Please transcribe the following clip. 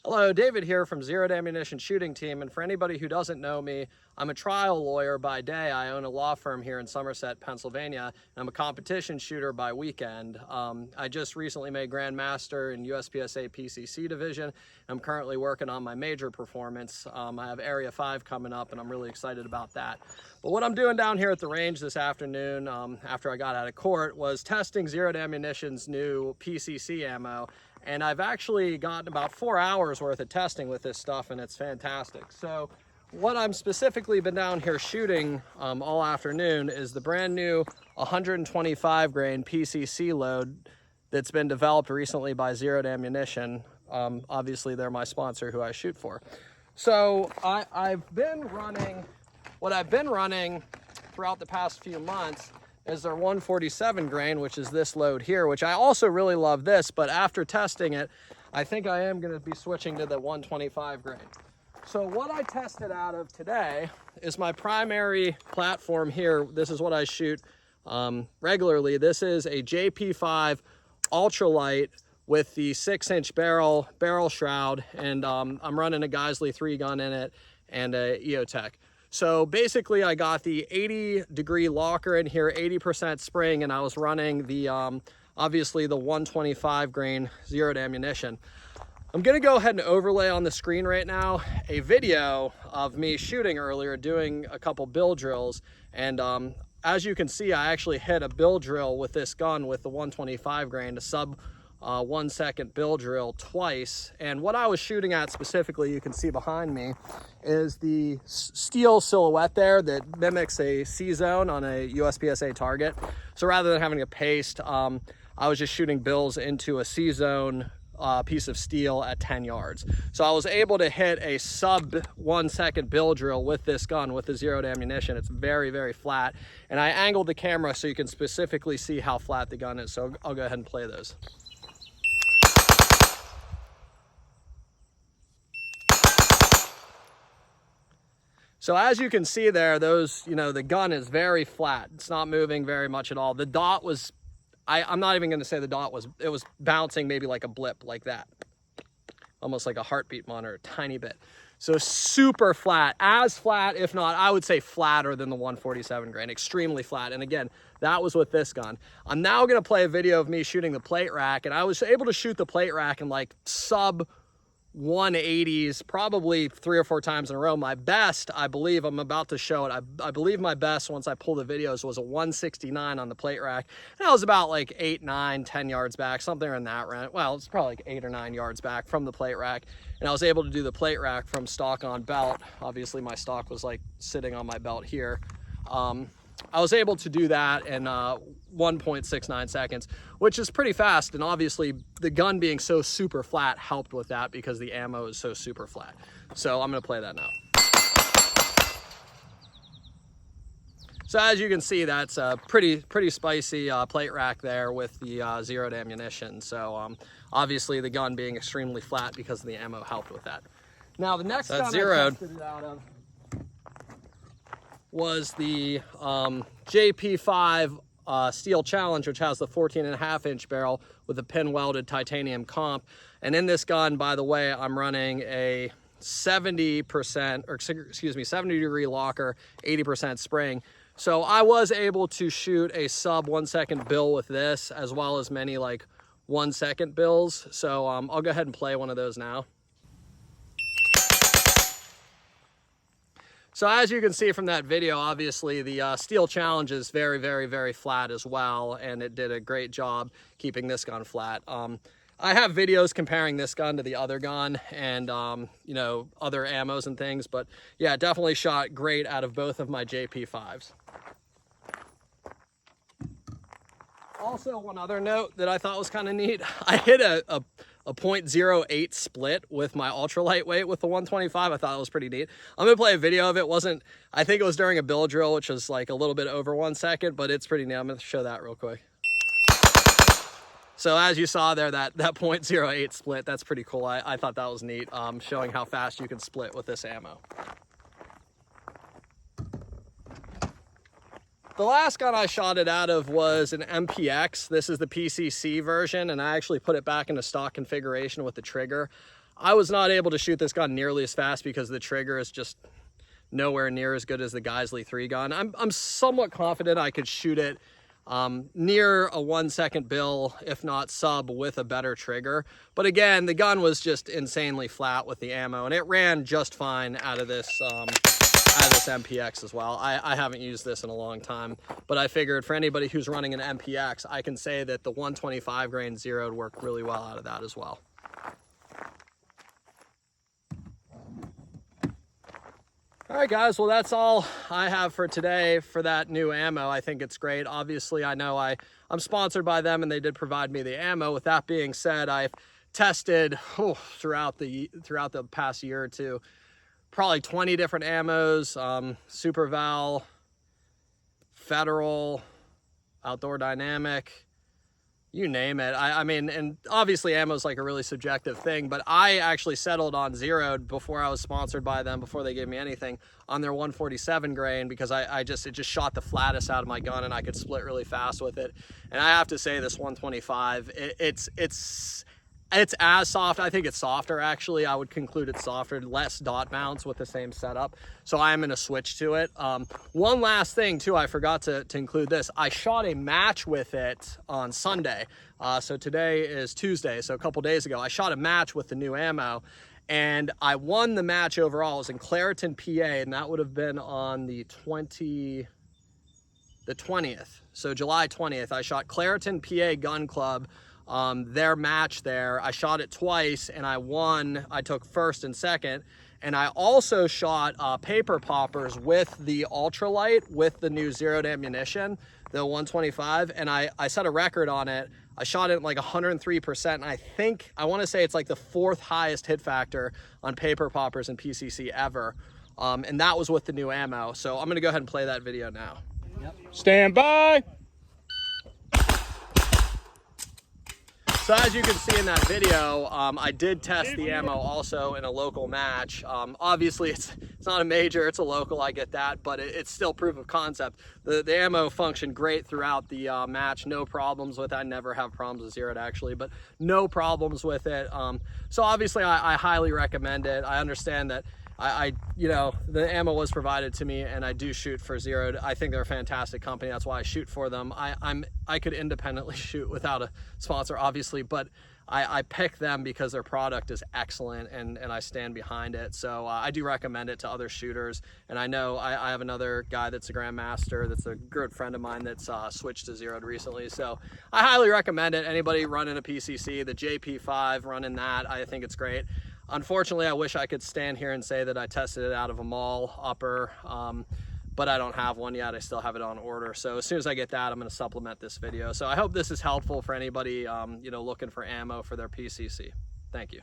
Hello, David here from Zeroed Ammunition Shooting Team, and for anybody who doesn't know me, I'm a trial lawyer by day. I own a law firm here in Somerset, Pennsylvania, and I'm a competition shooter by weekend. I just recently made Grandmaster in USPSA PCC division. I'm currently working on my major performance. I have Area 5 coming up, and I'm really excited about that. But what I'm doing down here at the range this afternoon, after I got out of court, was testing Zeroed Ammunition's new PCC ammo. And I've actually gotten about 4 hours worth of testing with this stuff, and it's fantastic. So what I'm specifically been down here shooting all afternoon is the brand new 125 grain PCC load that's been developed recently by Zeroed Ammunition. Obviously they're my sponsor who I shoot for. So what I've been running throughout the past few months is their 147 grain, which is this load here, which I also really love this, but after testing it, I think I am going to be switching to the 125 grain. So what I tested out of today is my primary platform here. This is what I shoot regularly. This is a JP5 Ultralight with the 6-inch barrel shroud, and I'm running a Geisley 3 gun in it and a EOTech. So basically I got the 80-degree locker in here, 80% spring, and I was running the, obviously the 125 grain Zeroed Ammunition. I'm gonna go ahead and overlay on the screen right now a video of me shooting earlier, doing a couple bill drills. And as you can see, I actually hit a bill drill with this gun with the 125 grain, a sub 1 second bill drill twice. And what I was shooting at specifically, you can see behind me, is the steel silhouette there that mimics a C-zone on a USPSA target. So rather than having a paste, I was just shooting bills into a C-zone piece of steel at 10 yards. So I was able to hit a sub 1 second bill drill with this gun, with the Zeroed Ammunition. It's very, very flat. And I angled the camera so you can specifically see how flat the gun is. So I'll go ahead and play those. So as you can see there, the gun is very flat. It's not moving very much at all. The dot was, I'm not even gonna say the dot was, it was bouncing maybe like a blip like that. Almost like a heartbeat monitor, a tiny bit. So super flat, as flat, if not, I would say flatter than the 147 grain, extremely flat. And again, that was with this gun. I'm now gonna play a video of me shooting the plate rack, and I was able to shoot the plate rack in like sub 180s probably 3 or 4 times in a row. My best, I believe, I'm about to show it, I believe my best once I pull the videos was a 169 on the plate rack, and I was about like 8, 9, 10 yards back, something in that range. Well, it's probably like 8 or 9 yards back from the plate rack, and I was able to do the plate rack from stock on belt. Obviously my stock was like sitting on my belt here. I was able to do that in 1.69 seconds, which is pretty fast. And obviously the gun being so super flat helped with that because the ammo is so super flat. So I'm gonna play that now. So as you can see, that's a pretty spicy plate rack there with the Zeroed Ammunition. So obviously the gun being extremely flat because the ammo helped with that. Now the next gun I tested it out of was the JP5 Steel Challenge, which has the 14.5-inch barrel with a pin welded titanium comp. And in this gun, by the way, I'm running a 70 degree locker, 80% spring. So I was able to shoot a sub 1 second bill with this, as well as many like 1 second bills. So I'll go ahead and play one of those now. So as you can see from that video, obviously the Steel Challenge is very, very, very flat as well, and it did a great job keeping this gun flat. I have videos comparing this gun to the other gun and, you know, other ammos and things, but yeah, definitely shot great out of both of my JP5s. Also, one other note that I thought was kind of neat, I hit a 0.08 split with my ultralight weight with the 125. I thought it was pretty neat. I'm gonna play a video of it. I think it was during a bill drill, which was like a little bit over 1 second, but it's pretty neat. I'm gonna show that real quick. So as you saw there, that 0.08 split, that's pretty cool. I thought that was neat, showing how fast you can split with this ammo. The last gun I shot it out of was an MPX. This is the PCC version, and I actually put it back into stock configuration with the trigger. I was not able to shoot this gun nearly as fast because the trigger is just nowhere near as good as the Geisley 3 gun. I'm somewhat confident I could shoot it near a 1 second bill, if not sub, with a better trigger. But again, the gun was just insanely flat with the ammo, and it ran just fine out of this MPX as well. I haven't used this in a long time, but I figured for anybody who's running an MPX, I can say that the 125 grain zeroed worked really well out of that as well. All right, guys, well, that's all I have for today for that new ammo. I think it's great. Obviously, I know I'm sponsored by them, and they did provide me the ammo. With that being said, I've tested throughout the past year or two, probably 20 different ammos, Super Val, Federal, Outdoor Dynamic, you name it. I mean, and obviously ammo is like a really subjective thing, but I actually settled on zeroed before I was sponsored by them, before they gave me anything, on their 147 grain, because it just shot the flattest out of my gun, and I could split really fast with it. And I have to say, this 125, it's as soft. I think it's softer, actually. I would conclude it's softer, less dot mounts with the same setup. So I am going to switch to it. One last thing, too, I forgot to include this. I shot a match with it on Sunday. So today is Tuesday, so a couple days ago. I shot a match with the new ammo, and I won the match overall. It was in Clairton, PA, and that would have been on the 20th. So July 20th, I shot Clairton, PA Gun Club, their match there. I shot it twice, and I won. I took first and second. And I also shot paper poppers with the Ultralight, with the new zeroed ammunition, the 125, and I set a record on it. I shot it like 103%, and I want to say it's like the 4th highest hit factor on paper poppers in PCC ever. And that was with the new ammo. So I'm going to go ahead and play that video now. Yep. Stand by. So as you can see in that video, I did test the ammo also in a local match. Obviously, it's not a major, it's a local, I get that, but it's still proof of concept. The ammo functioned great throughout the match, no problems with it. I never have problems with zeroed, actually, but no problems with it. So obviously, I highly recommend it. I understand that you know, the ammo was provided to me, and I do shoot for zeroed. I think they're a fantastic company. That's why I shoot for them. I could independently shoot without a sponsor, obviously, but I pick them because their product is excellent, and I stand behind it. So I do recommend it to other shooters. And I know I have another guy that's a grandmaster, that's a good friend of mine, that's switched to zeroed recently. So I highly recommend it. Anybody running a PCC, the JP5, running that, I think it's great. Unfortunately, I wish I could stand here and say that I tested it out of a mall upper, but I don't have one yet. I still have it on order. So as soon as I get that, I'm going to supplement this video. So I hope this is helpful for anybody, you know, looking for ammo for their PCC. Thank you.